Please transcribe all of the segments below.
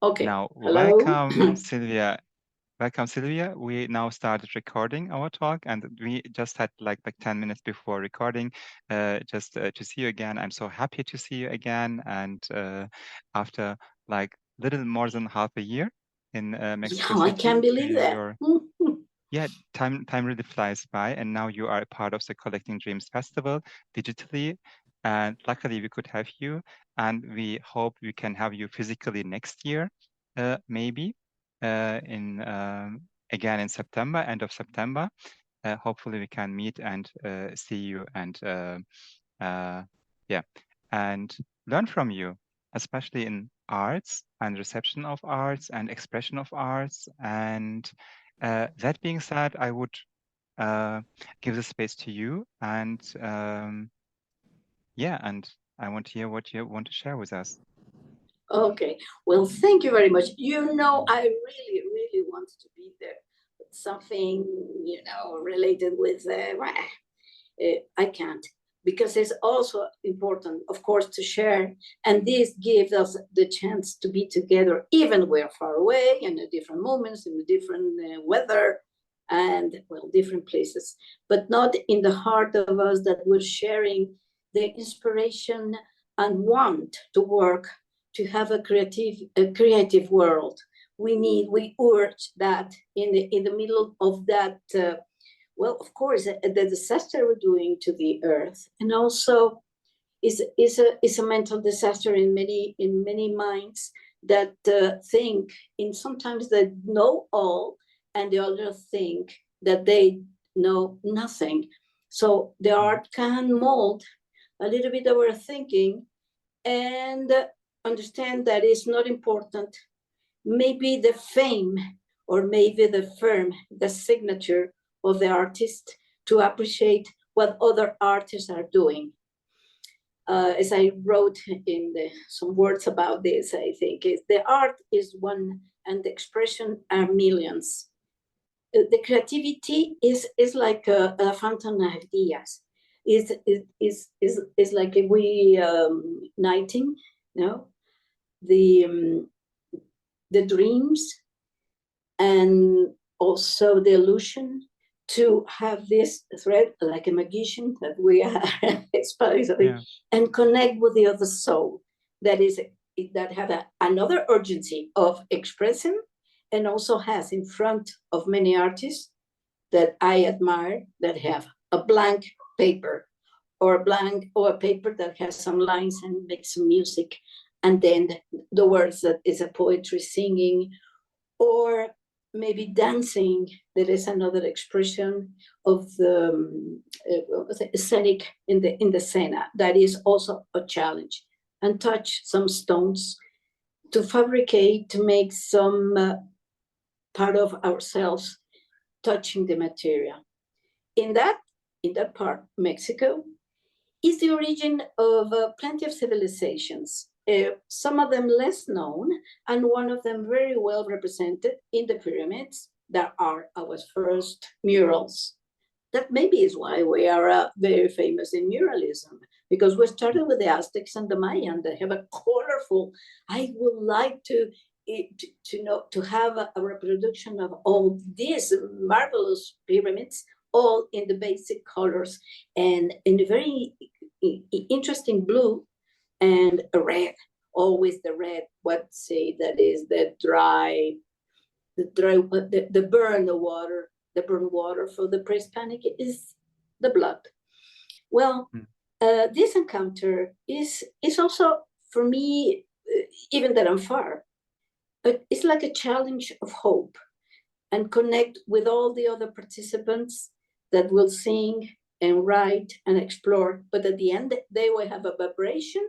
Okay. Now, Hello. welcome, Silvia. Welcome, Silvia. We now started recording our talk, and we just had like 10 minutes before recording, just to see you again. I'm so happy to see you again, and after like little more than half a year in Mexico Yeah, I can't City, believe that. yeah, time really flies by, and now you are a part of the Collecting Dreams Festival digitally, and luckily we could have you, and we hope we can have you physically next year, maybe, in again in September, end of September. Hopefully we can meet and see you and yeah, and learn from you, especially in arts and reception of arts and expression of arts. And that being said, I would give the space to you, and yeah, and I want to hear what you want to share with us. Okay. Well, thank you very much. I really, really wanted to be there. Something, related with, I can't, because it's also important, of course, to share. And this gives us the chance to be together, even we're far away and at different moments, in different weather and, well, different places, but not in the heart of us that we're sharing the inspiration and want to work to have a creative world. We urge that in the middle of that, well, of course, the disaster we're doing to the earth, and also is a mental disaster in many minds that think in sometimes they know all, and the others think that they know nothing. So the art can mold a little bit our thinking and understand that it's not important. Maybe the fame or maybe the firm, the signature of the artist to appreciate what other artists are doing. As I wrote in some words about this, I think is the art is one and the expression are millions. The creativity is like a fountain of ideas. Is like we igniting, the the dreams and also the illusion to have this thread like a magician that we are especially, and connect with the other soul that have another urgency of expressing, and also has in front of many artists that I admire that have a blank paper or a paper that has some lines and makes some music, and then the words that is a poetry singing, or maybe dancing. That is another expression of the scenic in the scena. That is also a challenge. And touch some stones to fabricate, to make some part of ourselves touching the material. In that part, Mexico is the origin of plenty of civilizations. Some of them less known, and one of them very well represented in the pyramids that are our first murals. That maybe is why we are very famous in muralism, because we started with the Aztecs and the Mayan that have a colorful. I would like to have a reproduction of all these marvelous pyramids, all in the basic colors and in a very interesting blue and a red. Always the red. What say that is the burn water. The burn water for the pre-Hispanic is the blood. Well, this encounter is also for me, even that I'm far, but it's like a challenge of hope, and connect with all the other participants that will sing and write and explore. But at the end, they will have a vibration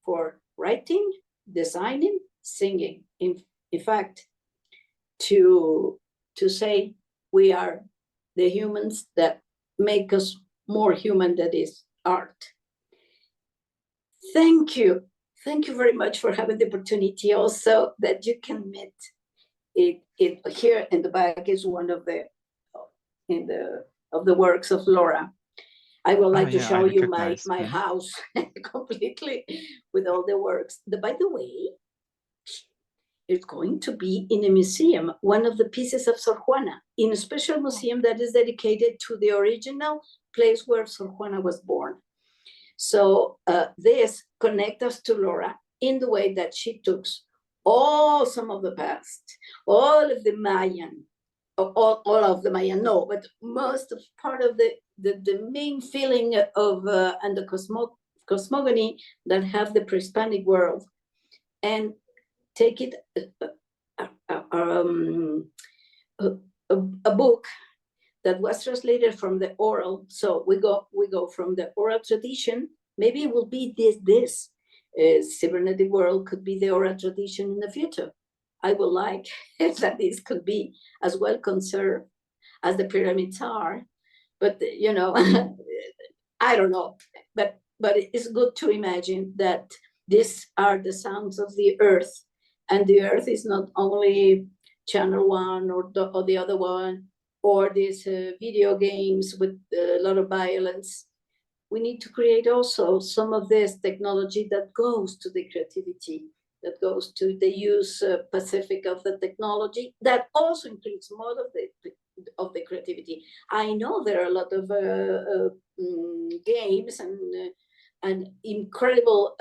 for writing, designing, singing. In fact, to say we are the humans that make us more human, that is art. Thank you. Thank you very much for having the opportunity also that you can meet it here in the back is one of the works of Laura. I would like to show you my house completely with all the works. By the way, it's going to be in a museum, one of the pieces of Sor Juana, in a special museum that is dedicated to the original place where Sor Juana was born. So this connects us to Laura in the way that she took some of the past, all of the Mayan, all of the Mayan, no, but most of part of the main feeling of and the cosmogony that have the pre-Hispanic world, and take it a book that was translated from the oral. So we go from the oral tradition. Maybe it will be this cybernetic world could be the oral tradition in the future. I would like that this could be as well conserved as the pyramids are, but you know, I don't know. But it's good to imagine that these are the sounds of the earth, and the earth is not only channel one or the other one, or these video games with a lot of violence. We need to create also some of this technology that goes to the creativity, that goes to the use pacific of the technology, that also includes more of the creativity. I know there are a lot of games and incredible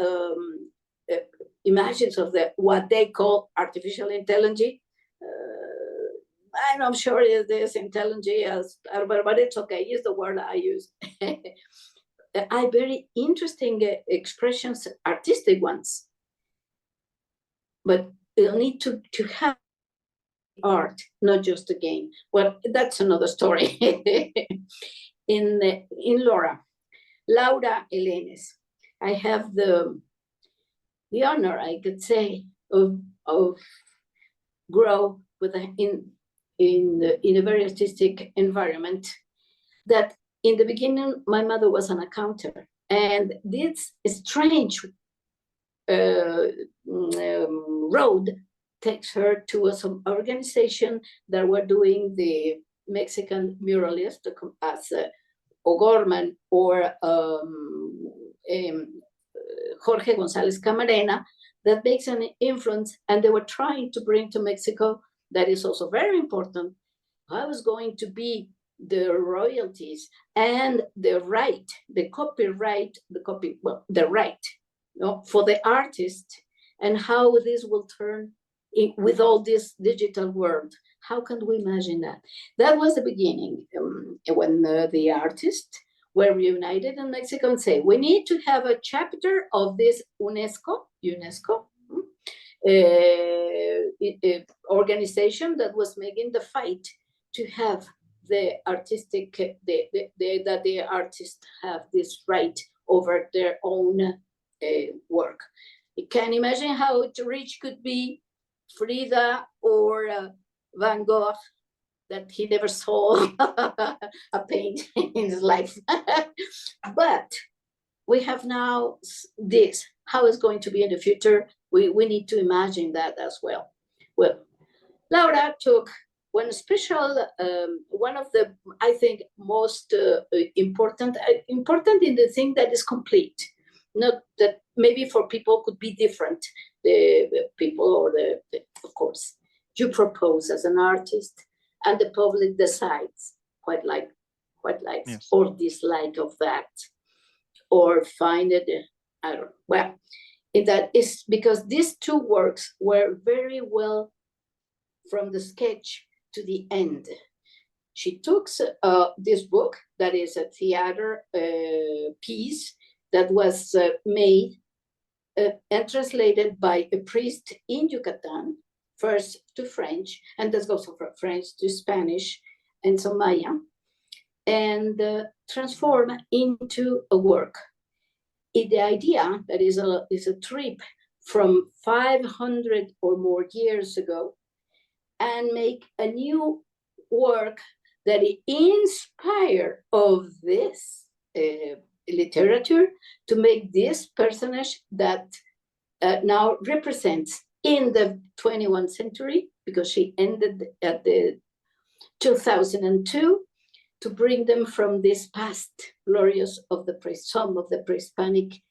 images of what they call artificial intelligence. I'm sure it is intelligence, but it's okay. Use the word I use. I very interesting expressions, artistic ones, but you'll need to have art, not just a game. Well, that's another story. in Laura Elenes, I have the honor, I could say, of grow with in a very artistic environment. That in the beginning, my mother was an accountant, and this strange road takes her to some organization that were doing the Mexican muralist as O'Gorman or Jorge González Camarena, that makes an influence, and they were trying to bring to Mexico, that is also very important, how was going to be the royalties and the right, the copyright, the right, you know, for the artist, and how this will turn in, with all this digital world. How can we imagine that? That was the beginning, when the artists were reunited in Mexico and say, we need to have a chapter of this UNESCO organization that was making the fight to have the artistic, that the artists have this right over their own work. You can imagine how rich could be Frida or Van Gogh, that he never saw a paint in his life. But we have now this. How it's going to be in the future, we need to imagine that as well. Well, Laura took one special, one of the, I think, most important in the thing that is complete. Not that maybe for people could be different, the people or of course, you propose as an artist, and the public decides quite likes yes, or dislike of that, or find it, I don't know. Well, that is because these two works were very well from the sketch to the end. She took this book that is a theater piece that was made and translated by a priest in Yucatan, first to French, and that goes from French to Spanish and some Maya, and transformed into a work. The idea that is a trip from 500 or more years ago, and make a new work that inspired of this literature to make this personage that now represents in the 21st century, because she ended at the 2002, to bring them from this past glorious of some of the pre-Hispanic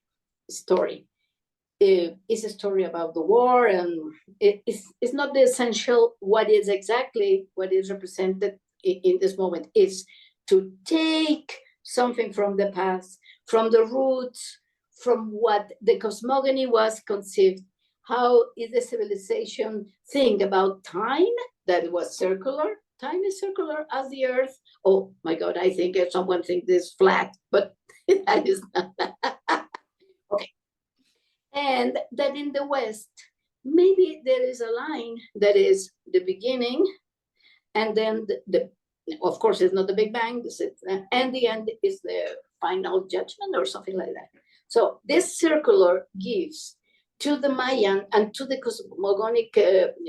story. is a story about the war, and it's not the essential what is represented in this moment. Is to take something from the past, from the roots, from what the cosmogony was conceived. How is the civilization think about time, that it was circular? Time is circular as the earth. Oh my God, I think if someone thinks this flat, but that is not. Okay. And that in the West, maybe there is a line that is the beginning, and then of course, it's not the Big Bang, and the end is the final judgment or something like that. So this circular gives to the Mayan and to the cosmogonic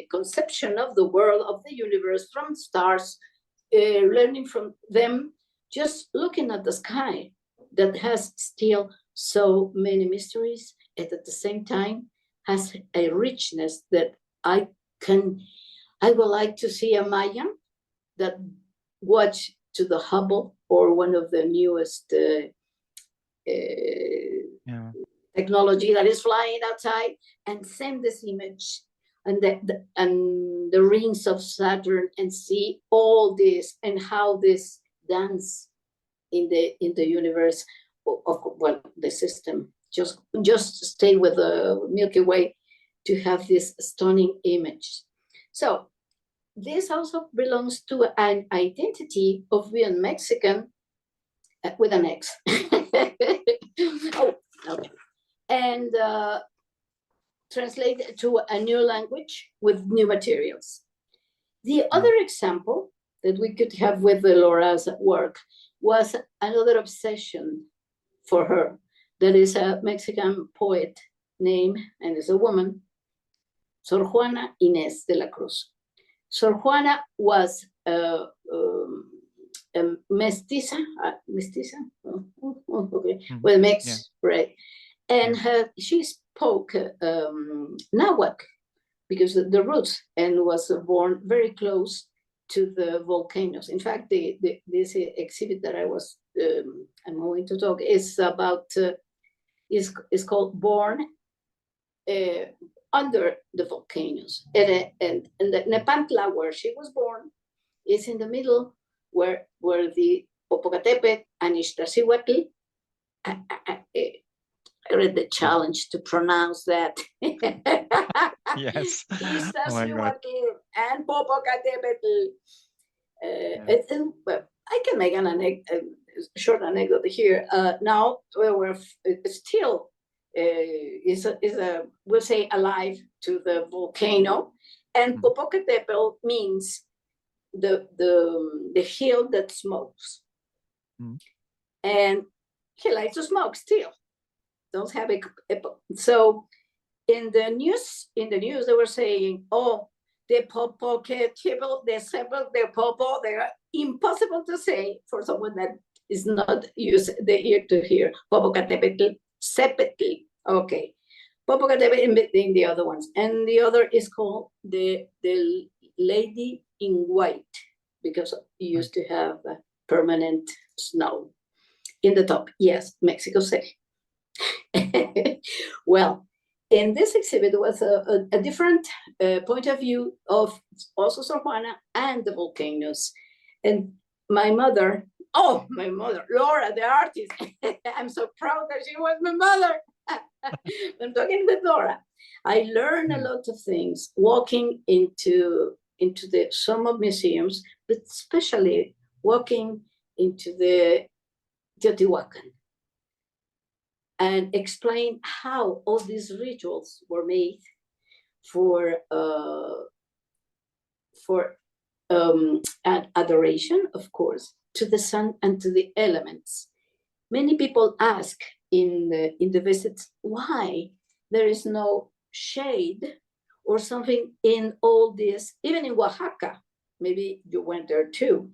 conception of the world, of the universe, from stars, learning from them, just looking at the sky that has still so many mysteries, and at the same time has a richness that I would like to see a Mayan that watch to the Hubble or one of the newest technology that is flying outside, and send this image and the rings of Saturn, and see all this and how this dance in the universe of the system. Just stay with the Milky Way to have this stunning image. So this also belongs to an identity of being Mexican with an X. Oh, okay. And translate to a new language with new materials. The other example that we could have with Laura's work was another obsession for her. That is a Mexican poet name, and is a woman, Sor Juana Inés de la Cruz. Sor Juana was a mestiza, okay, well, mixed, right? And she spoke Nahuatl because of the roots, and was born very close to the volcanoes. In fact, this exhibit that I'm going to talk is about is called Born Under the Volcanoes. And the Nepantla, where she was born, is in the middle, where the Popocatépetl and Iztaccíhuatl. I read the challenge to pronounce that. Yes. Iztaccíhuatl and Popocatépetl. I can make a short anecdote here. Now we're still we'll say alive to the volcano, and Popocatépetl means the hill that smokes, and he likes to smoke still. Don't have a so in the news they were saying, oh, the Popocatépetl, the Popo, they are impossible to say for someone that is not used the ear to hear. Popocatépetl, Sepetl, okay. Popocatépetl in the other ones, and the other is called the Lady in White, because you used to have permanent snow in the top. Yes, Mexico City. Well, in this exhibit was a different point of view of also Sor Juana and the volcanoes. And my mother, Laura, the artist, I'm so proud that she was my mother. I'm talking with Laura. I learned a lot of things walking into some of museums, but especially walking into the Teotihuacan, and explain how all these rituals were made for adoration, of course, to the sun and to the elements. Many people ask in the visits why there is no shade or something in all this, even in Oaxaca. Maybe you went there too,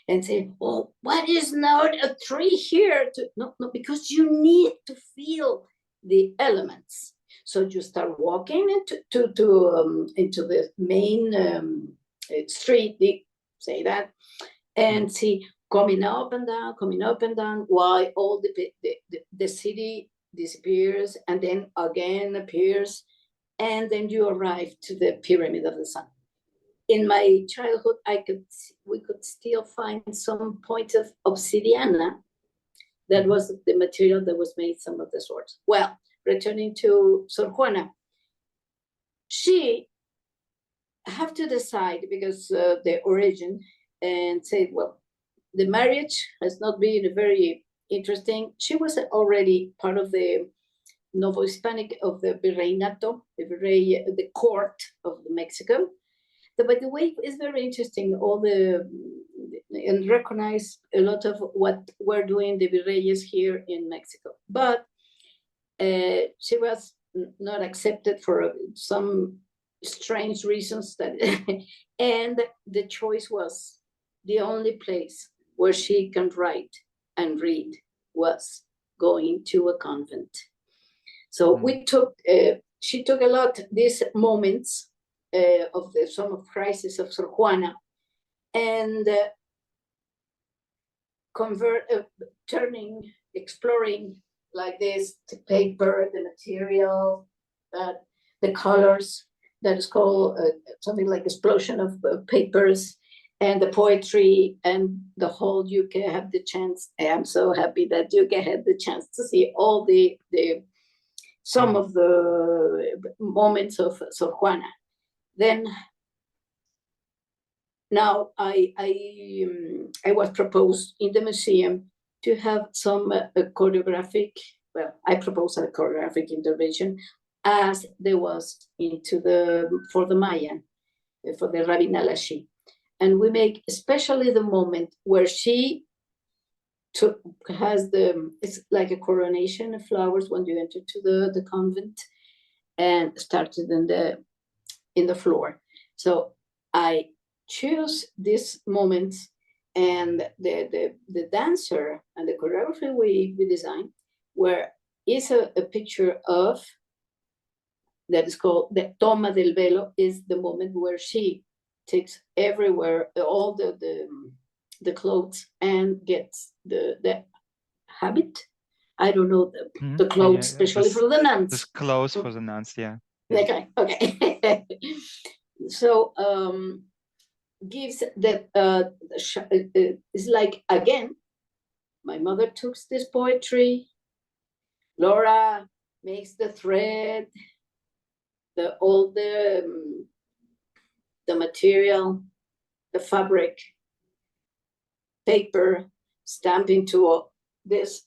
and say, "Oh, what is not a tree here?" No, because you need to feel the elements. So you start walking into the main street, say that, and see coming up and down. Why all the city disappears, and then again appears, and then you arrive to the Pyramid of the Sun. In my childhood, we could still find some points of obsidiana. That was the material that was made some of the swords. Well, returning to Sor Juana, she have to decide, because the origin, and say, well, the marriage has not been very interesting. She was already part of the Novo Hispanic, of the Virreinato, the court of Mexico. By the way, it's very interesting, and recognize a lot of what we're doing the Virreyes here in Mexico. But she was not accepted for some strange reasons, that and the choice was the only place where she can write and read was going to a convent. So she took a lot these moments of the Song of Crisis of Sor Juana, and exploring like this, the paper, the material, the colors, that is called something like explosion of papers, and the poetry, and the whole. You can have the chance. I am so happy that you can have the chance to see all some of the moments of Sor Juana. Then now I was proposed in the museum to have some choreographic. Well, I proposed a choreographic intervention, as there was for the Mayan, for the Rabina Lashi, and we make especially the moment where she has it's like a coronation of flowers when you enter to the convent, and started in the floor. So I choose these moments, and the dancer and the choreography we designed, where is a picture of, that is called the toma del velo, is the moment where she takes everywhere all the clothes and gets the habit. I don't know, the clothes, especially for the nuns. This clothes for the nuns, yeah. Okay. So gives that it's like, again, my mother took this poetry, Laura makes the thread, all the material, the fabric, paper, stamp into this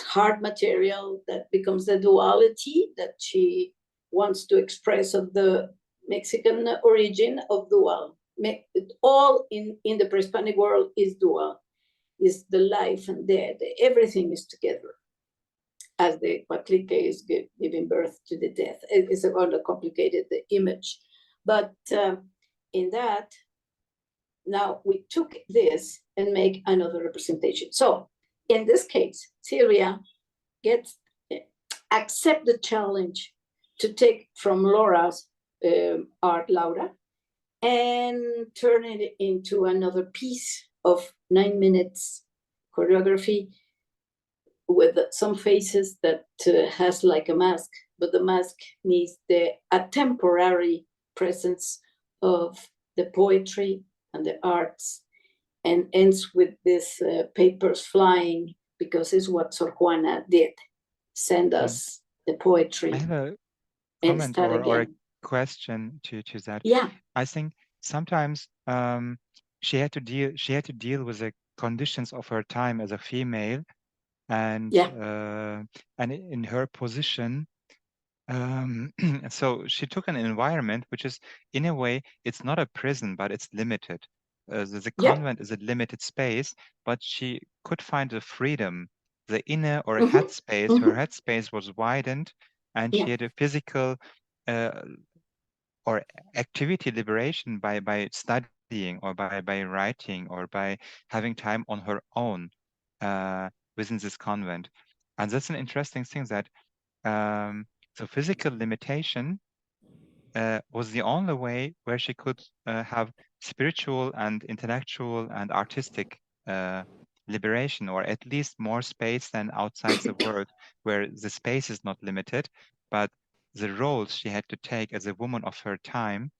hard material that becomes the duality that she wants to express, of the Mexican origin of dual. All in the pre-Hispanic world is dual, is the life and death. Everything is together, as the Huatlique is giving birth to the death. It's a rather complicated image. But in that, now we took this and make another representation. So in this case, Silvia accept the challenge to take from Laura's art, Laura, and turn it into another piece of 9 minutes choreography with some faces that has like a mask, but the mask needs a temporary presence of the poetry and the arts, and ends with this papers flying, because it's what Sor Juana did, send us the poetry. I have a comment or a question to that. Yeah, I think sometimes she had to deal with the conditions of her time as a female, and in her position. So she took an environment which is, in a way, it's not a prison, but it's limited. The convent is a limited space, but she could find the freedom, the inner or headspace. Her headspace was widened, and she had a physical or activity liberation by studying, or by writing, or by having time on her own within this convent. And that's an interesting thing, that so physical limitation was the only way where she could have spiritual and intellectual and artistic liberation, or at least more space than outside the work, where the space is not limited, but the roles she had to take as a woman of her time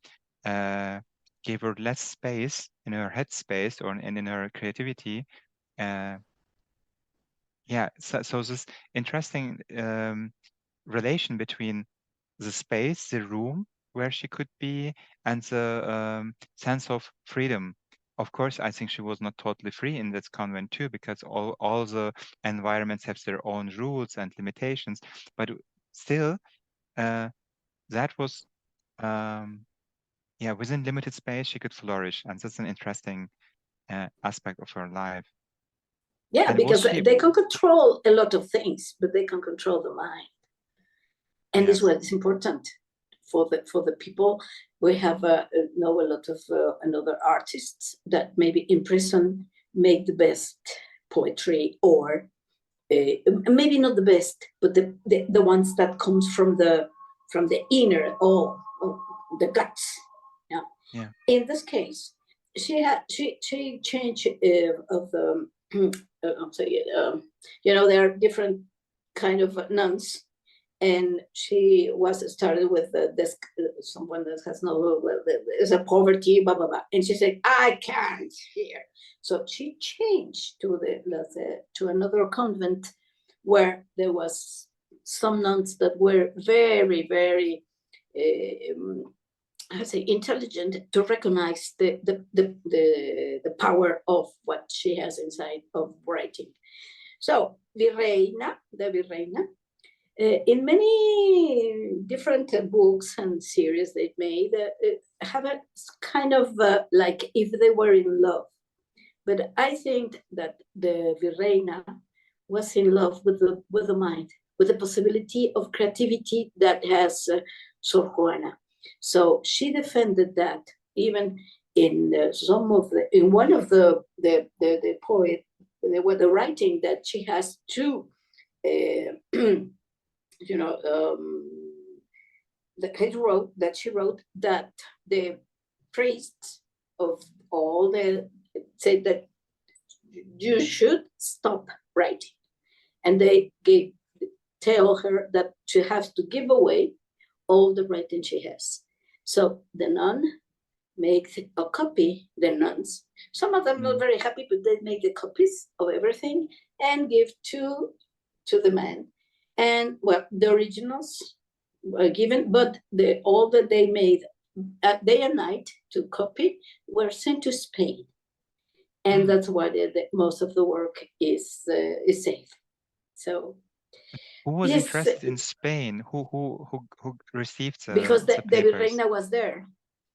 gave her less space in her headspace or in her creativity. Yeah, so this interesting relation between the space, the room where she could be, and the sense of freedom. Of course, I think she was not totally free in this convent too, because all the environments have their own rules and limitations. But still, that was, yeah, within limited space, she could flourish, and that's an interesting aspect of her life. Yeah, And because they can control a lot of things, but they can control the mind. And yes, this is what is important for the people. We have know a lot of another artists that maybe in prison make the best poetry, or maybe not the best, but the ones that comes from the inner, or the guts. Yeah. Yeah. In this case, she changed of the. I'm sorry, you know, there are different kind of nuns, and she was started with this someone that has no, there's a poverty, blah blah blah, and she said, I can't here. So she changed to to another convent where there was some nuns that were very, very I say intelligent to recognize the power of what she has inside of writing. So the Virreina, in many different books and series they've made, have a kind of like if they were in love. But I think that the Virreina was in love with the mind, with the possibility of creativity that has Sor Juana. So she defended that even in in one of the poet, the writing that she has two, you know, that she wrote that the priests of all the said that you should stop writing, and they tell her that she has to give away all the writing she has. So the nun makes a copy, the nuns. Some of them not very happy, but they make the copies of everything and give to the man. And well, the originals were given, but all that they made day and night to copy were sent to Spain. And that's why most of the work is safe. So who was interested in Spain? Who received the because the papers? Virreina was there.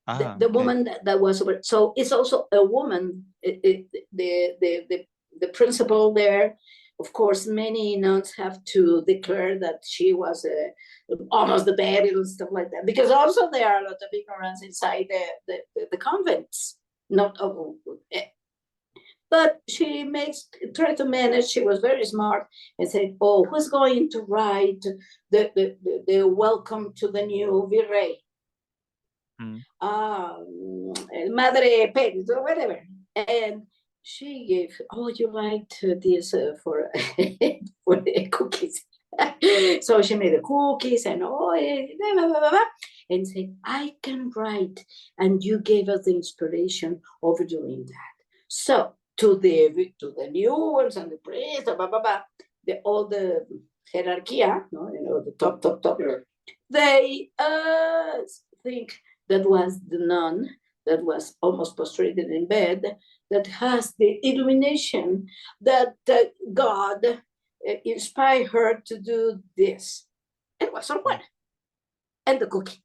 The okay. woman that was over. So it's also a woman. The principal there. Of course, many nuns have to declare that she was almost the Beryl and stuff like that, because also there are a lot of ignorance inside the convents. Not of, but she tried to manage. She was very smart and said, "Oh, who's going to write the welcome to the new Virrey? Madre Pérez or whatever." And she gave, "Oh, you write this for for the cookies." So she made the cookies and blah, blah, blah, and said, "I can write," and you gave us the inspiration of doing that. So to the new ones and the priests, blah blah blah, all the hierarchy, no, you know, the top, they think that was the nun that was almost prostrated in bed, that has the illumination that God inspired her to do this. It was Sor Juana and the cookie.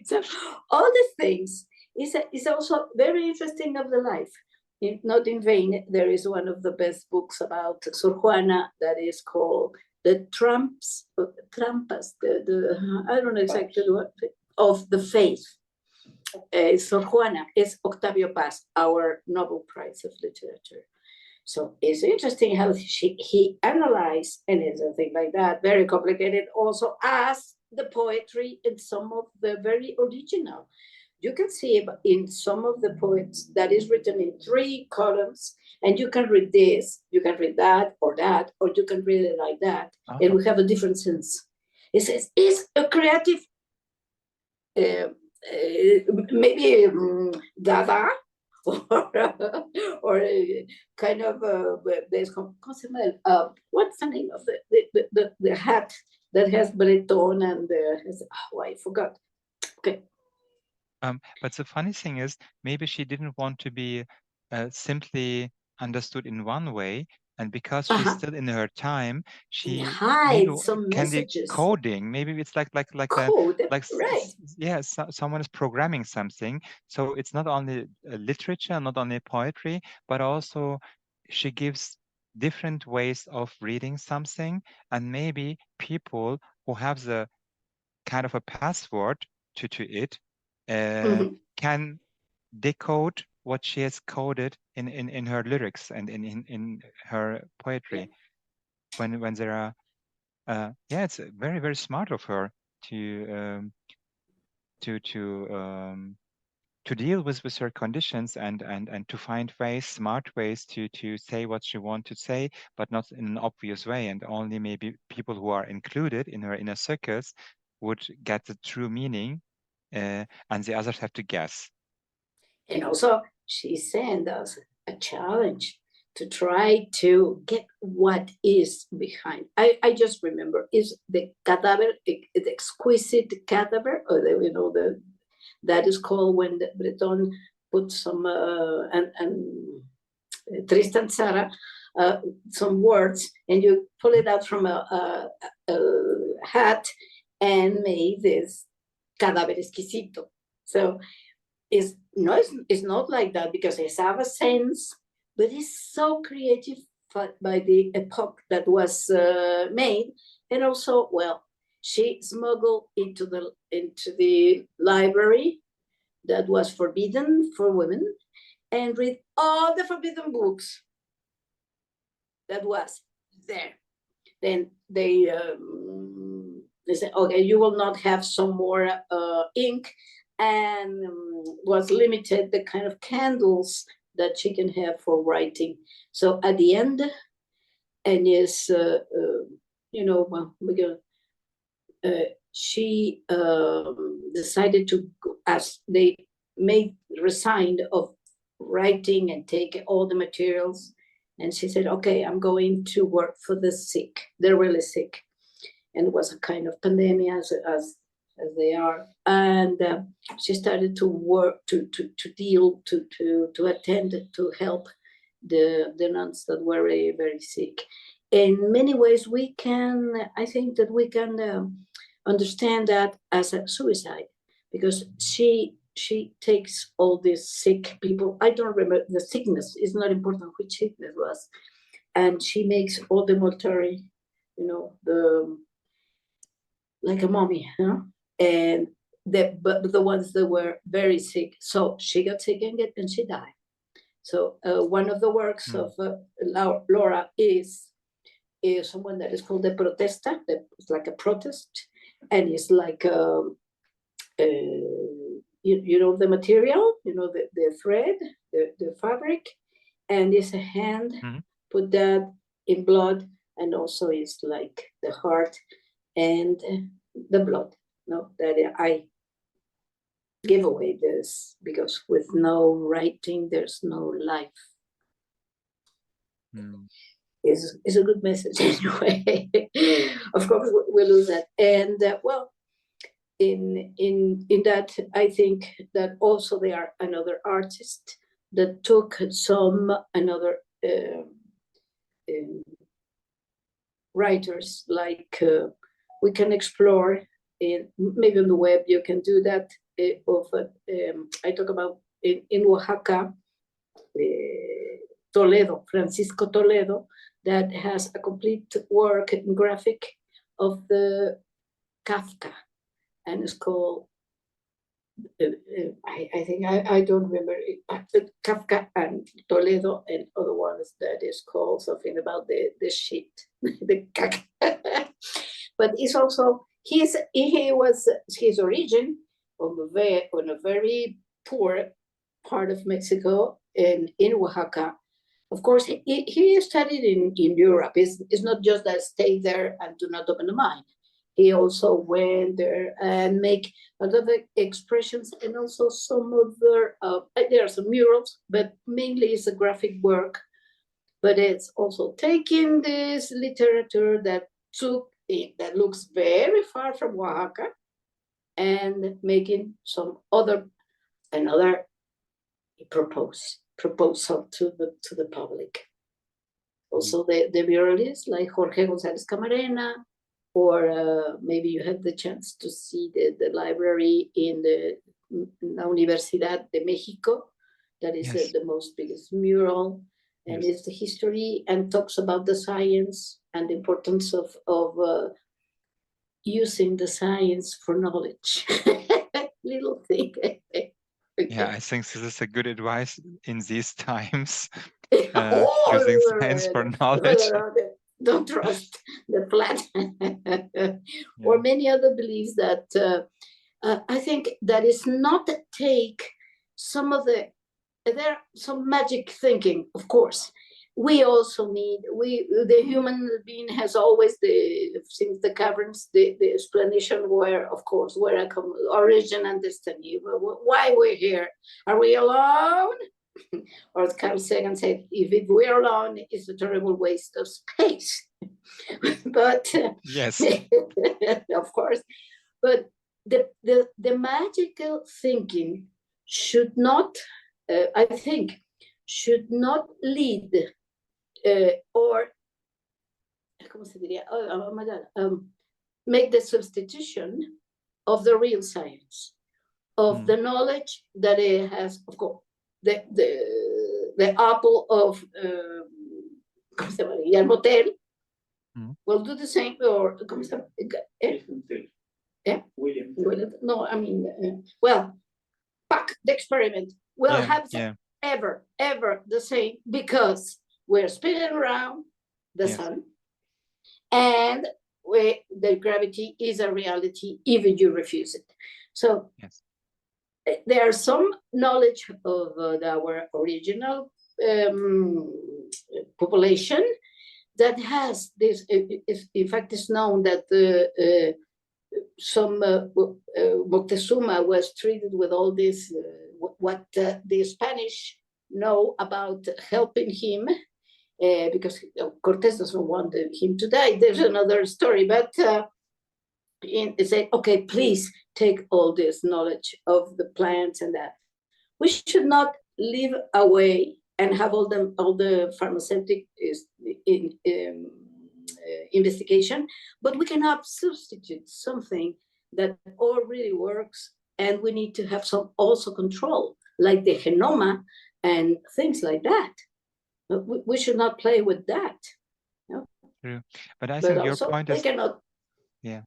So all these things is also very interesting of the life. Not in vain, there is one of the best books about Sor Juana that is called The Trampas, I don't know exactly what, of the faith. Sor Juana is Octavio Paz, our Nobel Prize of Literature. So it's interesting how he analyzed and everything like that, very complicated also, as the poetry and some of the very original. you can see in some of the poets that is written in 3 columns, and you can read this, you can read that, or you can read it like that, and we have a different sense. It says, it's a creative, maybe Dada, or kind of there's what's the name of the hat that has Breton and I forgot. Okay. But the funny thing is, maybe she didn't want to be simply understood in one way, and because she's still in her time, she hides some messages. Coding. Maybe it's like code, right? Yeah, someone is programming something. So it's not only literature, not only poetry, but also she gives different ways of reading something, and maybe people who have the kind of a password to it can decode what she has coded in her lyrics and in her poetry. When there are yeah, it's very, very smart of her to deal with her conditions and to find ways, smart ways to say what she wants to say, but not in an obvious way, and only maybe people who are included in her inner circles would get the true meaning, and the others have to guess. And also, she sent us a challenge to try to get what is behind. I just remember, is the cadaver, the exquisite cadaver, or that is called when the Breton put some, and Tristan Tzara, some words, and you pull it out from a hat and made this cadaver exquisito. So it's not like that, because it has a sense, but it's so creative by the epoch that was made. And also, well, she smuggled into the library that was forbidden for women, and read all the forbidden books that was there. Then they said, okay, you will not have some more ink, and was limited the kind of candles that she can have for writing. So at the end, and yes, well, she decided to, as they resigned of writing and take all the materials, and she said, okay, I'm going to work for the sick. They're really sick. And it was a kind of pandemic as they are. And she started to work, to deal, to attend, to help the nuns that were very, very sick. In many ways, I think that we can understand that as a suicide, because she takes all these sick people. I don't remember the sickness. It's not important which sickness was. And she makes all the mortuary, like a mummy, and the ones that were very sick. So she got sick and she died. So one of the works of Laura is someone that is called the protesta. It's like a protest, and it's like the material, the thread, the fabric, and it's a hand put that in blood, and also it's like the heart and the blood. That I give away this, because with no writing, there's no life. Is a good message anyway. Of course, we lose that, and well, in that, I think that also they are another artist that took another writers, like we can explore maybe on the web. You can do that. I talk about in Oaxaca, Toledo, Francisco Toledo, that has a complete work in graphic of the Kafka, and it's called, I think, I don't remember it, Kafka and Toledo, and other ones that is called something about the shit, the caca. But it's also his origin on a very poor part of Mexico, in Oaxaca. Of course, he studied in Europe. It's not just that stay there and do not open the mind. He also went there and make a lot of expressions, and also some other, there are some murals, but mainly it's a graphic work. But it's also taking this literature that looks very far from Oaxaca, and making another proposal to the public. Also, the muralists like Jorge González Camarena, or maybe you had the chance to see the library in the La Universidad de Mexico. That is the most biggest mural, and it's the history and talks about the science and the importance of using the science for knowledge. Little thing. Okay. Yeah, I think this is a good advice in these times. Oh, using science for knowledge. Don't trust the planet. Or many other beliefs that I think that is not take some of there some magic thinking, of course. We also need, the human being has always, since the caverns, the explanation where, of course, where I come, origin and destiny, why we're here. Are we alone? Or as Carl Sagan said, if we're alone, it's a terrible waste of space. But yes, of course. But the magical thinking should not, I think, should not lead or, ¿cómo se diría? Oh my God, make the substitution of the real science, of the knowledge that it has, of course, the apple of ¿cómo se llama? Guillermo Tell will do the same, or ¿cómo se llama? William. No, I mean, well, Pack the experiment will have ever the same, because we're spinning around the sun, and the gravity is a reality, even you refuse it. So there are some knowledge of our original population that has this. In fact, it's known that some Moctezuma was treated with all this, what the Spanish know about helping him, because Cortés doesn't want him to die. There's another story, but they say, okay, please take all this knowledge of the plants and that. We should not live away and have all the pharmaceutic investigation, but we cannot substitute something that already works, and we need to have some also control, like the genoma and things like that. We should not play with that. No? True. But I think your point is, cannot... Yeah,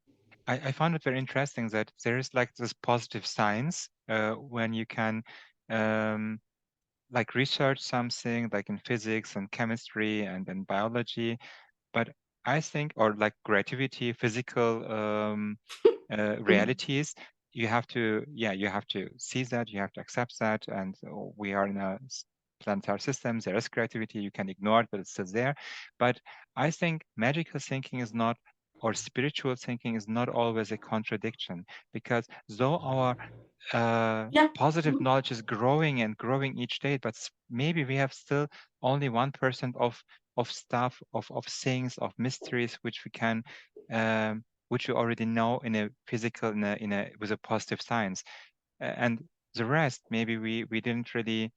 I found it very interesting that there is like this positive science when you can like research something like in physics and chemistry and then biology, but I think, or like creativity, physical realities, you have to see that, you have to accept that, and we are in a planetary system, there is creativity, you can ignore it, but it's still there. But I think magical thinking is not, or spiritual thinking is not always a contradiction, because though our positive knowledge is growing and growing each day, but maybe we have still only 1% of stuff, of things, of mysteries which we can which we already know in a physical, with a positive science, and the rest maybe we didn't really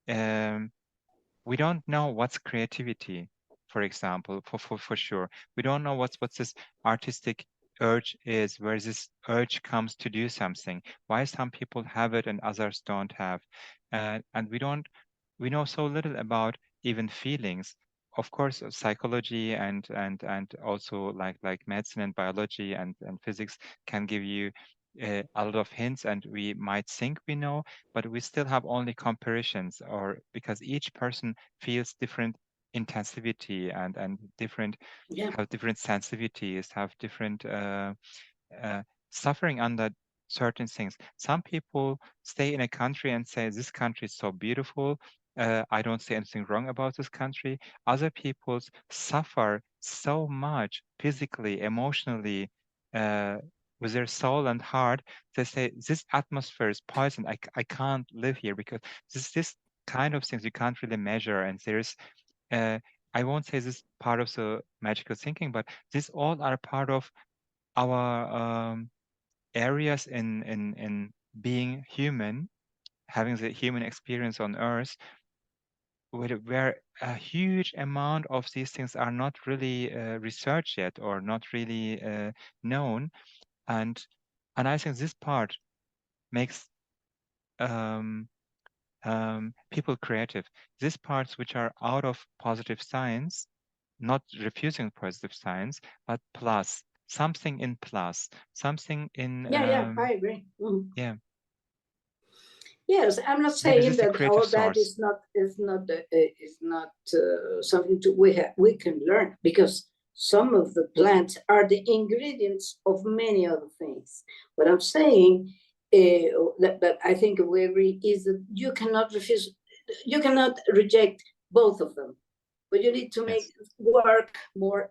we don't know what's creativity, for example, for sure. We don't know what's this artistic urge is, where this urge comes to do something, why some people have it and others don't have, and we know so little about even feelings. Of course, psychology and also like medicine and biology and physics can give you a lot of hints, and we might think we know, but we still have only comparisons, or because each person feels different intensivity and different, have different sensitivities, have different suffering under certain things. Some people stay in a country and say, this country is so beautiful. I don't see anything wrong about this country. Other people suffer so much physically, emotionally, with their soul and heart. They say, this atmosphere is poison. I can't live here, because this kind of things you can't really measure. And there's, I won't say this part of the magical thinking, but these all are part of our areas in being human, having the human experience on Earth, where a huge amount of these things are not really researched yet, or not really known, and I think this part makes people creative. These parts which are out of positive science, not refusing positive science, but plus something in plus, something in I agree. yeah. Yes, I'm not Maybe saying this is a that creative all that source. is not something we can learn, because some of the plants are the ingredients of many other things. What I'm saying, that I think we agree, is that you cannot reject both of them, but you need to make work more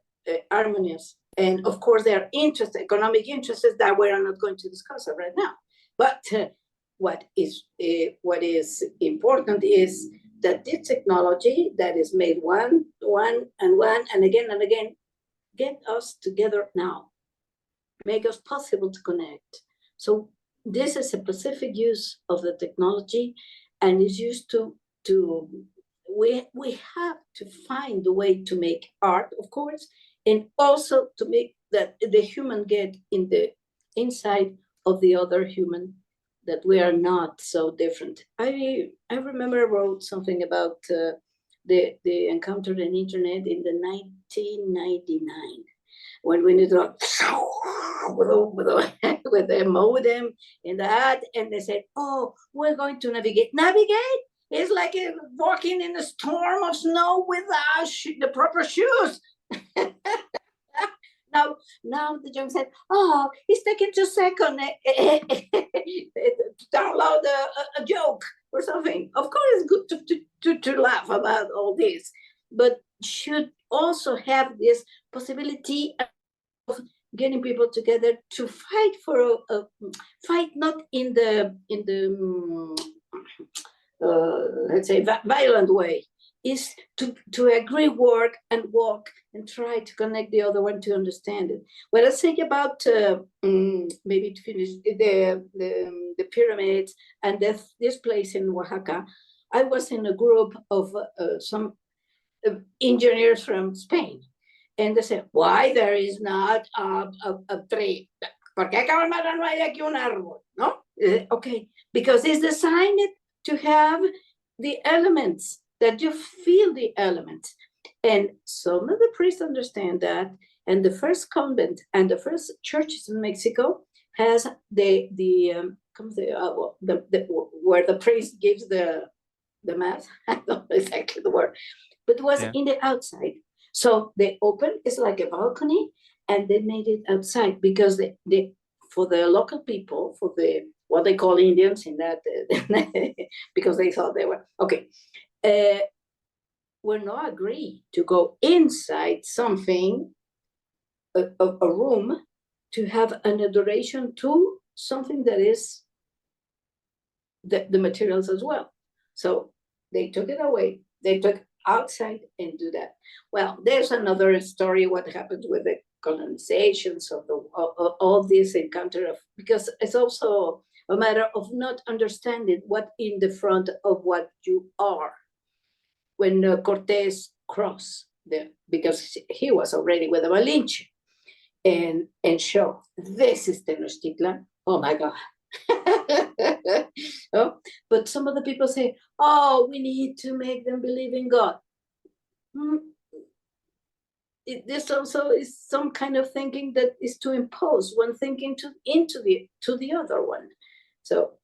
harmonious. And of course, there are economic interests that we are not going to discuss right now. But what is important is that this technology that is made one and again get us together now, make us possible to connect. So this is a specific use of the technology, and is used to we have to find a way to make art, of course, and also to make that the human get in the inside of the other human, that we are not so different. I remember I wrote something about the encounter on internet in the 1999, when we need to with the modem and that, and they said, "Oh, we're going to navigate." Navigate is like walking in a storm of snow without the proper shoes. Now the young said, "Oh, it's taking 2 seconds to download a joke or something." Of course, it's good to laugh about all this, but should also have this possibility of getting people together to fight for a fight, not in the let's say violent way, is to agree, work and walk, and try to connect the other one to understand it. What I say about maybe to finish the pyramids and this place in Oaxaca, I was in a group of some engineers from Spain, and they said, why there is not a tree? ¿Por qué cámara no hay aquí un árbol? No? Okay, because it's designed to have the elements, that you feel the elements. And some of the priests understand that, and the first convent and the first churches in Mexico has the where the priest gives the mass. I don't know exactly the word, but it was in the outside. So they opened, it's like a balcony, and they made it outside, because they for the local people, for the what they call Indians in that, because they thought they were okay, were not agree to go inside something, a room, to have an adoration to something that is the materials as well. So they took it away. They took outside and do that. Well, there's another story what happens with the colonizations of all this encounter of, because it's also a matter of not understanding what in the front of what you are. When Cortés crossed there, because he was already with a Malinche, and show, this is Tenochtitlan. Oh my God. Oh, but some of the people say, oh, we need to make them believe in God. This also is some kind of thinking that is to impose one thinking into the other one. So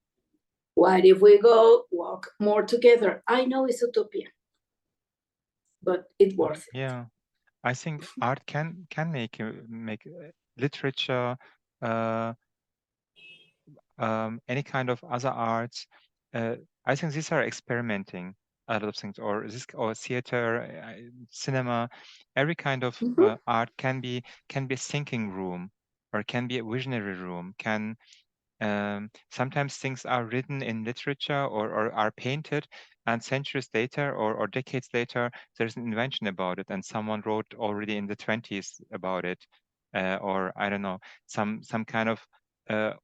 what if we go walk more together? I know it's utopia, but it's worth it. Yeah, I think art can make literature. any kind of other arts. I think these are experimenting a lot of things, or theater, cinema, every kind of Mm-hmm. art can be a thinking room, or can be a visionary room. Can sometimes things are written in literature, or are painted, and centuries later, or decades later, there's an invention about it, and someone wrote already in the 20s about it, or I don't know, some kind of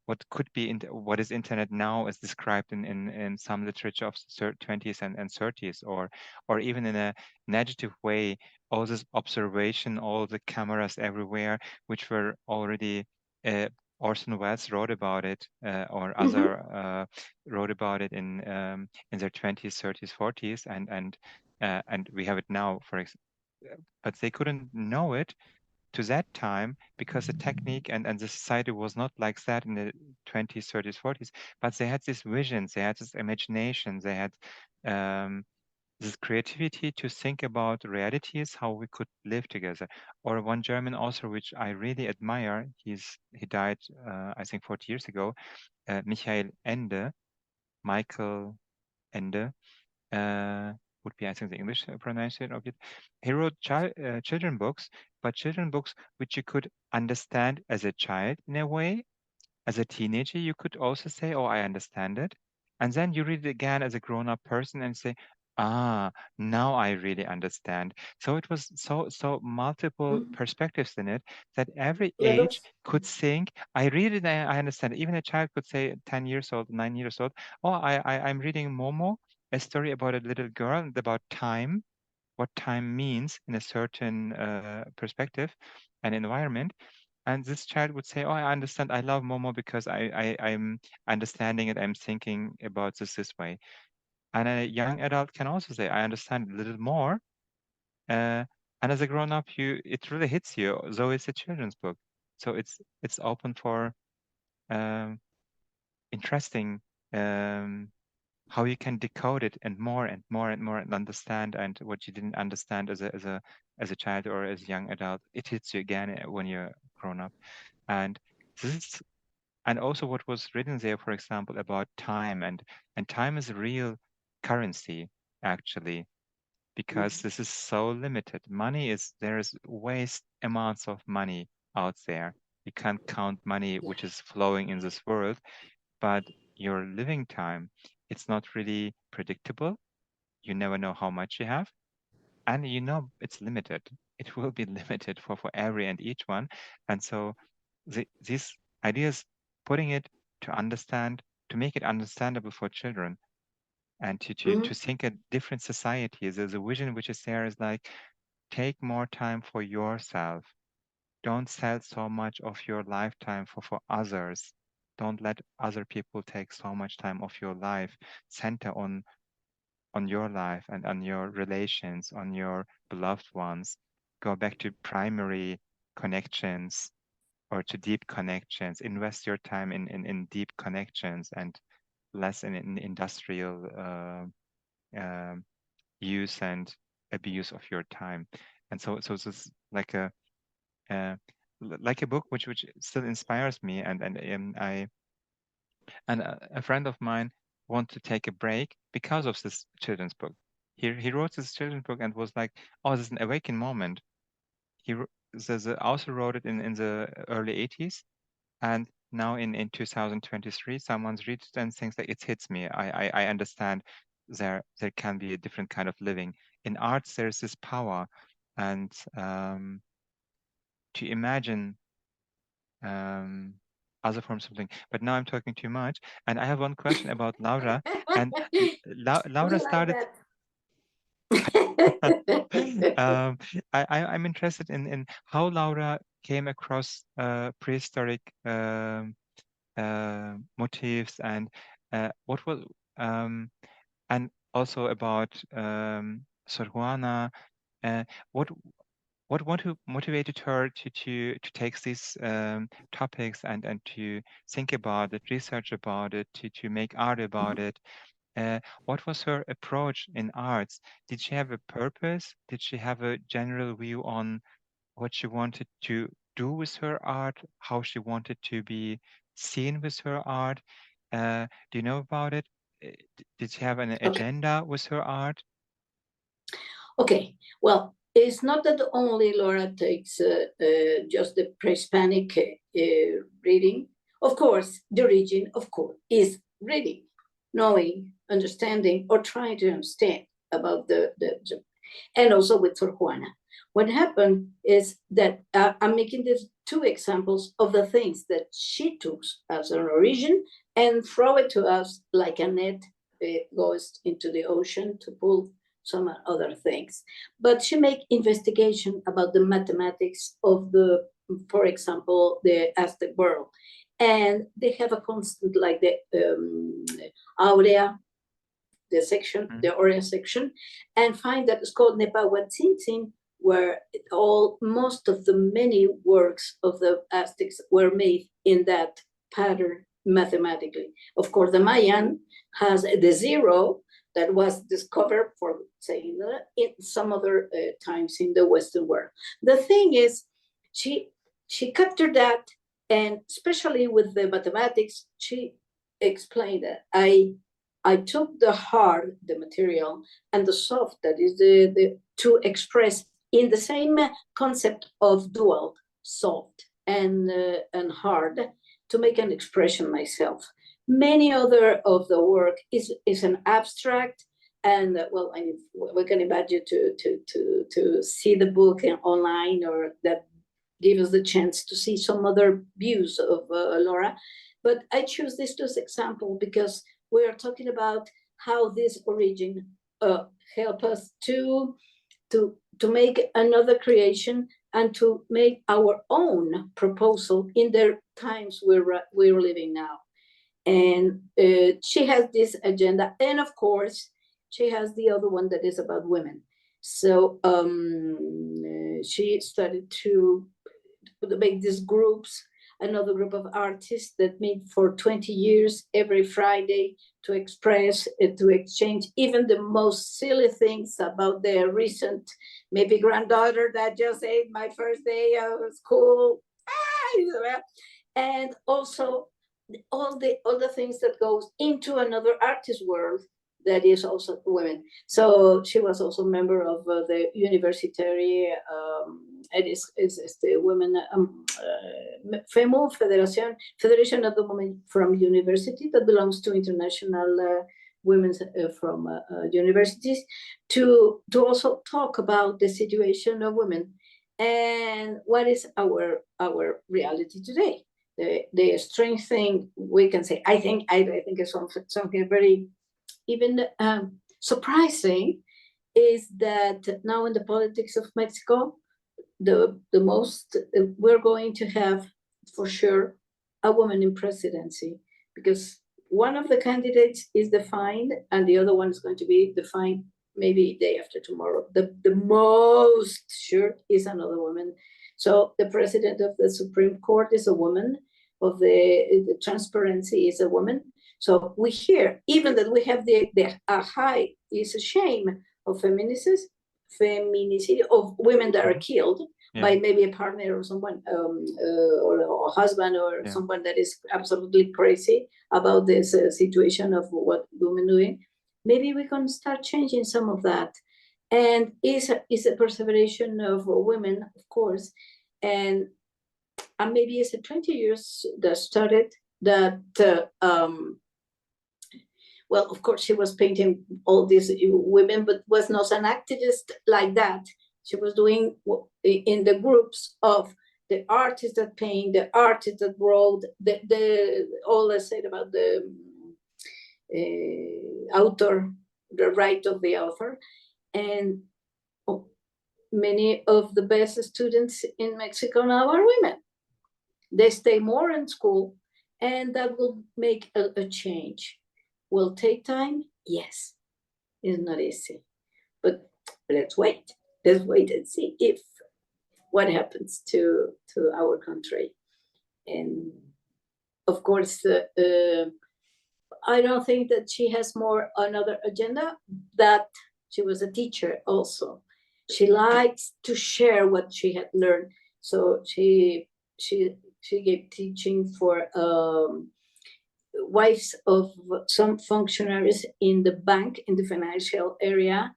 what could be what is internet now is described in some literature of 20s and 30s, or even in a negative way, all this observation, all the cameras everywhere, which were already Orson Welles wrote about it, or Mm-hmm. other wrote about it in their 20s, 30s, 40s, and we have it now, but they couldn't know it to that time because the technique and the society was not like that in the 20s, 30s, 40s. But they had these visions, they had this imagination, they had um, this creativity to think about realities, how we could live together. Or one German author, which I really admire, he died, I think, 40 years ago, Michael Ende, would be, I think, the English pronunciation of it. He wrote children books, but children books which you could understand as a child in a way. As a teenager, you could also say, "Oh, I understand it," and then you read it again as a grown-up person and say, "Ah, now I really understand." So it was so multiple Mm-hmm. perspectives in it that every age Levels. could think, "I read it and I understand it." Even a child could say, 10 years old, 9 years old, "Oh, I'm reading Momo, a story about a little girl and about time, what time means in a certain perspective and environment." And this child would say, "Oh, I understand. I love Momo because I'm understanding it. I'm thinking about this way." And a young adult can also say, "I understand a little more." Uh, and as a grown up, it really hits you, though it's a children's book. So it's open for um, interesting um, how you can decode it, and more and more and more, and understand, and what you didn't understand as a child or as a young adult, it hits you again when you're grown up. And this is and also what was written there, for example, about time, and time is a real currency, actually, because this is so limited. There is waste amounts of money out there. You can't count money Yeah. which is flowing in this world, but your living time, it's not really predictable. You never know how much you have, and it's limited. It will be limited for every and each one. And so these ideas, putting it to understand, to make it understandable for children, and to Mm-hmm. think a different society. There's a vision which is there, is like, take more time for yourself. Don't sell so much of your lifetime for others. Don't let other people take so much time of your life. Center on your life and on your relations, on your beloved ones. Go back to primary connections, or to deep connections. Invest your time in deep connections, and less in industrial um use and abuse of your time. And so this is uh, like a book which still inspires me. And a friend of mine want to take a break because of this children's book. He wrote this children's book and was like, "Oh, this is an awakening moment." The author wrote it in the early 80s, and now in 2023, someone's read it and thinks that it hits me. I understand there can be a different kind of living. In arts, there's this power, and to imagine um, other forms of living. But now I'm talking too much, and I have one question about Laura. And Laura We like started. that. um, I'm interested in how Laura came across prehistoric motifs, and what was um, and also about Sor Juana. Uh, what what motivated her to take these topics, and to think about it, research about it, to make art about Mhm. it? What was her approach in arts? Did she have a purpose? Did she have a general view on what she wanted to do with her art? How she wanted to be scene with her art? Do you know about it? Did she have an Okay. agenda with her art? Okay, well, it's not that only Laura takes just the pre-Hispanic reading. Of course, the origin, of course, is reading, knowing, understanding, or trying to understand about the and also with Sor Juana. What happened is that I'm making these two examples of the things that she took as an origin and throw it to us like a net goes into the ocean to pull some other things. But she make investigation about the mathematics of the, for example, the Aztec world. And they have a constant like the Aurea, the section, the Aurea section, and find that it's called Nepahuatzintzin, where most of the many works of the Aztecs were made in that pattern mathematically. Of course, the Mayan has the zero that was discovered for saying in some other times in the Western world. The thing is, she captured that, and especially with the mathematics, she explained that I took the hard, the material, and the soft, that is the to express in the same concept of dual, soft and hard, to make an expression myself. Many other of the work is an abstract, and well, we can invite you to see the book online, or that give us the chance to see some other views of Laura. But I choose this as example because we are talking about how this origin help us to make another creation and to make our own proposal in the times we're living now. And she has this agenda, and of course she has the other one that is about women. So she started to make these groups, another group of artists that meet for 20 years every Friday to express, to exchange even the most silly things about their recent, maybe granddaughter that just ate my first day of school. And also all the things that goes into another artist world that is also women. So she was also a member of the Universitary, it is the women, FEMU, Federation of the Women from University, that belongs to international women from universities, to also talk about the situation of women and what is our reality today. The strange thing we can say, I think is something very even surprising, is that now in the politics of Mexico, the most we're going to have for sure a woman in presidency, because one of the candidates is defined and the other one is going to be defined maybe day after tomorrow. The most sure is another woman. So the president of the Supreme Court is a woman, of the transparency is a woman. So we hear even that we have the high is a shame of feminicide of women that are killed by maybe a partner or someone, or a husband, or someone that is absolutely crazy about this situation of what women doing. Maybe we can start changing some of that, and is a perseveration of women, of course, and maybe it's 20 years that started that. Well, of course, she was painting all these women, but was not an activist like that. She was doing in the groups of the artists that paint, the artists that wrote, all I said about the author, the right of the author. And many of the best students in Mexico now are women. They stay more in school, and that will make a change. Will take time? Yes. It's not easy. But let's wait. Let's wait and see if what happens to our country. And of course, I don't think that she has more another agenda, that she was a teacher also. She likes to share what she had learned. So she She gave teaching for wives of some functionaries in the bank, in the financial area,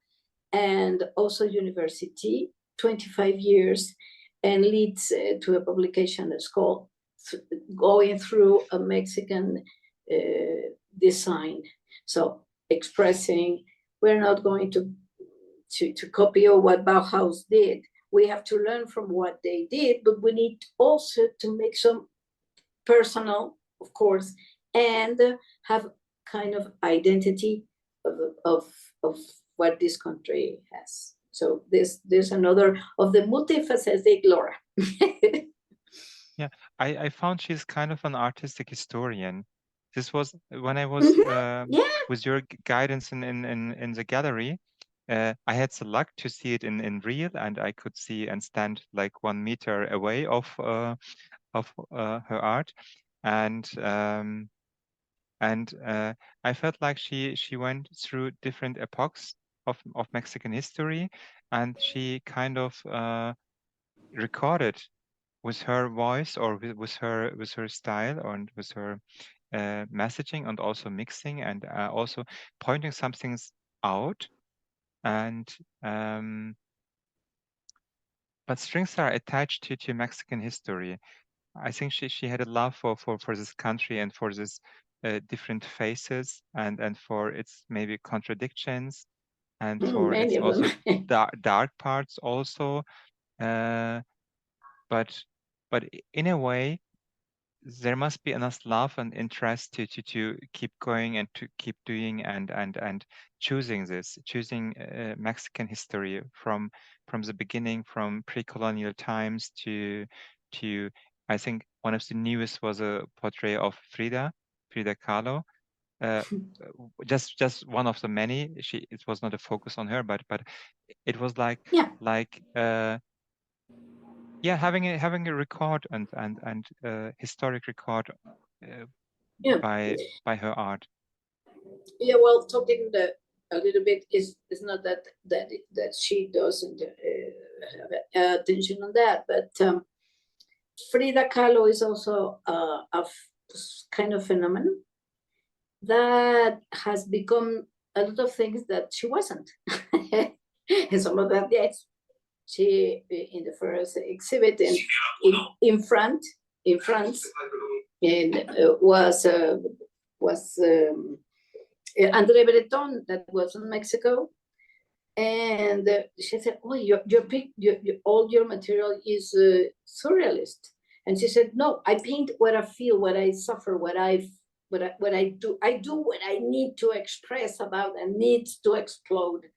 and also university, 25 years, and leads to a publication that's called Going Through a Mexican Design. So expressing, we're not going to copy what Bauhaus did. We have to learn from what they did, but we need also to make some personal, of course, and have kind of identity of what this country has. So there's another of the multifaceted Laura. Yeah, I found she's kind of an artistic historian. This was when I was with your guidance in the gallery. I had the luck to see it in real, and I could see and stand like 1 meter away of her art, and I felt like she went through different epochs of Mexican history, and she kind of recorded with her voice or with her style and with her messaging, and also mixing, and also pointing some things out. And but strings are attached to Mexican history. I think she had a love for this country and for this different faces, and for its maybe contradictions, and for its Many of also them. dark parts also. But in a way, there must be enough love and interest to keep going and to keep doing and choosing Mexican history from the beginning, from pre-colonial times to I think one of the newest was a portrait of Frida Kahlo. Just one of the many. It was not a focus on her, but it was like having a record and historic record by her art. Yeah, well, talking a little bit is not that she doesn't have attention on that, but Frida Kahlo is also a kind of phenomenon that has become a lot of things that she wasn't. And some of that, yes. She, in the first exhibit in France, and was André Breton, that was in Mexico, and she said, "Oh, your all your material is surrealist." And she said, "No, I paint what I feel, what I suffer, what I do. I do what I need to express about and needs to explode."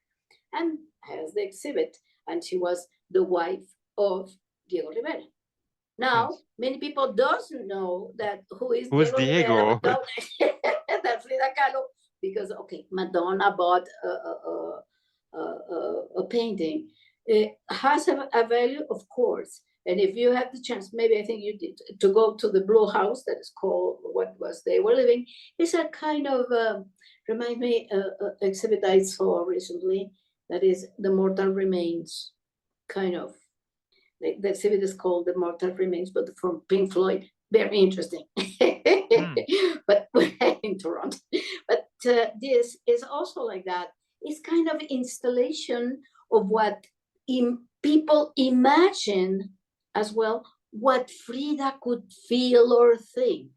And has the exhibit, and she was the wife of Diego Rivera. Now, yes. Many people doesn't know that who's Diego Rivera without that Frida Kahlo, because okay, Madonna bought a painting. It has a value, of course. And if you have the chance, maybe I think you did, to go to the Blue House, that is called what was they were living. It's a kind of remind me exhibit I saw recently. That is the Mortal Remains, kind of. The exhibit is called The Mortal Remains, but from Pink Floyd. Very interesting. But in Toronto. But this is also like that. It's kind of installation of what people imagine as well, what Frida could feel or think.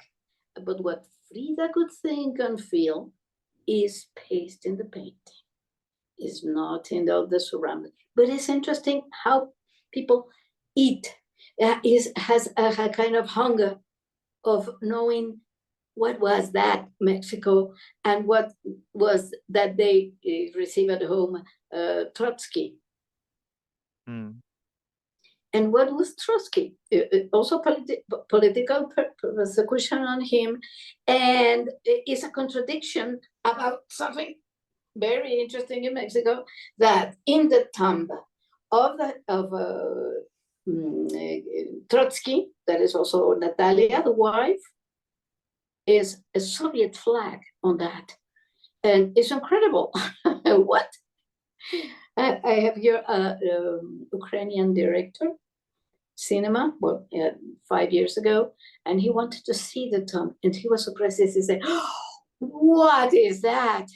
But what Frida could think and feel is pasted in the painting. Is not in the surrounding, but it's interesting how people eat. Has a kind of hunger of knowing what was that Mexico and what was that they receive at home, Trotsky. And what was Trotsky? Also political persecution on him, and it's a contradiction about something very interesting in Mexico, that in the tomb of Trotsky, that is also Natalia, the wife, is a Soviet flag on that. And it's incredible. What? I have here a Ukrainian director cinema, 5 years ago, and he wanted to see the tomb, and he was surprised. He said, "Oh, what is that?"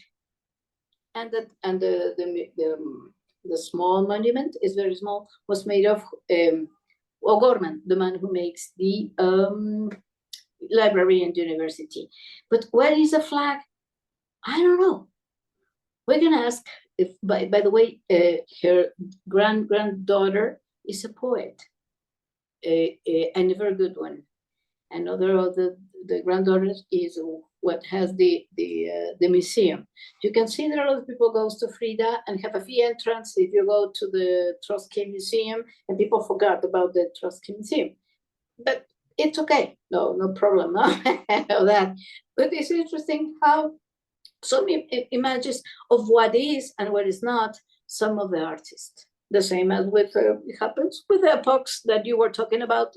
And the small monument is very small. Was made of O'Gorman, the man who makes the library and university. But where is the flag? I don't know. We're gonna ask if, by the way, her granddaughter is a poet, and a very good one. Another of the granddaughters is what has the museum. You can see there are other people goes to Frida and have a free entrance if you go to the Trotsky Museum, and people forgot about the Trotsky Museum. But it's okay, no problem, no? That. But it's interesting how some images of what is and what is not some of the artists. The same as with it happens with the epochs that you were talking about,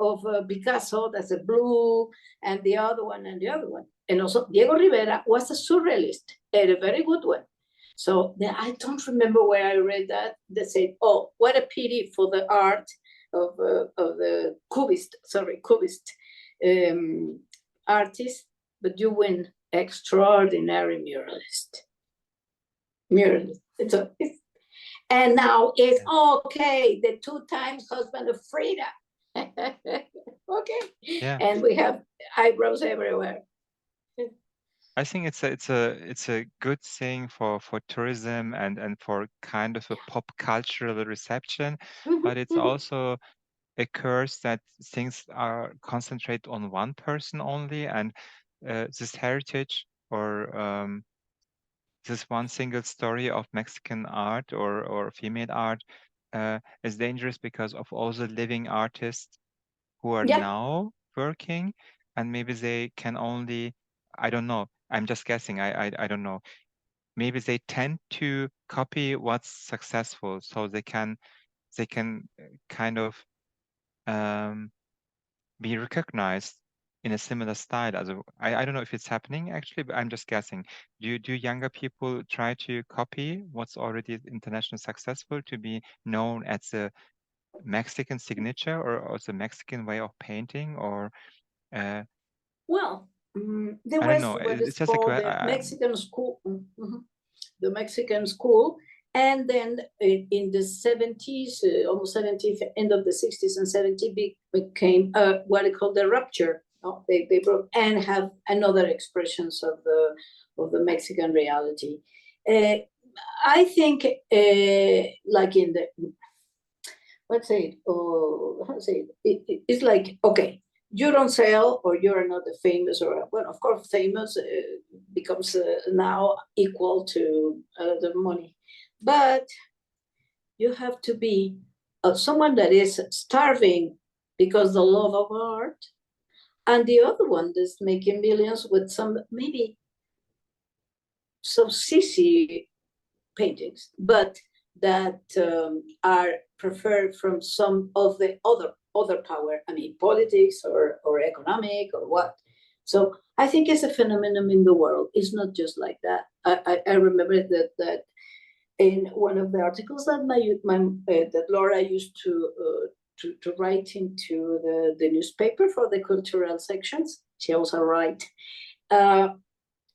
of Picasso, that's a blue, and the other one, and the other one. And also Diego Rivera was a surrealist, and a very good one. So I don't remember where I read that. They said, "Oh, what a pity for the art of the Cubist artist, but you win extraordinary muralist." And now it's okay. The 2 times husband of Frida. Okay. Yeah. And we have eyebrows everywhere. I think it's a good thing for tourism and for kind of a pop cultural reception, but it's also a curse that things are concentrated on one person only, and this heritage or this one single story of Mexican art or female art is dangerous because of all the living artists who are now working, and maybe they can only, I don't know, I'm just guessing, I don't know, maybe they tend to copy what's successful, so they can kind of be recognized in a similar style. As I don't know if it's happening actually, but I'm just guessing. Do younger people try to copy what's already internationally successful to be known as a Mexican signature or as a Mexican way of painting, or well, there I don't was know. what It's is just called the Mexican school, the Mexican school, and then in the 70s, almost 70s, end of the 60s and 70s, became what they call the rupture. They broke and have another expressions of the Mexican reality. I think, like in the, let's say, how to say it's like, okay, you don't sell, or you're not famous, or, well, of course, famous becomes now equal to the money, but you have to be someone that is starving because the love of art, and the other one that's making millions with some maybe so sissy paintings, but that are preferred from some of the other power. I mean, politics or economic or what. So I think it's a phenomenon in the world. It's not just like that. I remember that in one of the articles that that Laura used to write into the newspaper for the cultural sections. She also write.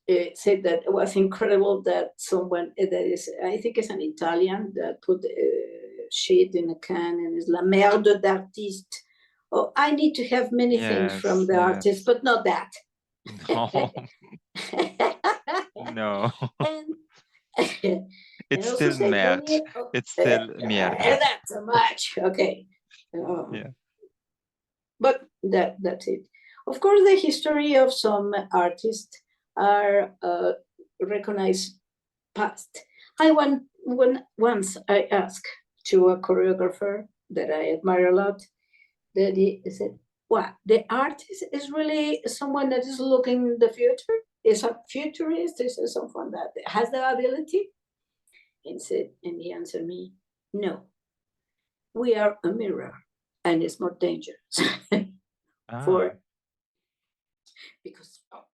It said that it was incredible that someone that is, I think it's an Italian, that put shit in a can and is la merde d'artiste. Oh, I need to have many things from the artist, but not that. No. No. It's still merde. It's still merde. That's so much. Okay. Yeah. But that's it. Of course, the history of some artists are recognized past. Once I asked to a choreographer that I admire a lot, that he said, "Well, the artist is really someone that is looking in the future. Is a futurist. Is someone that has the ability." And he answered me, "No, we are a mirror, and it's more dangerous." Because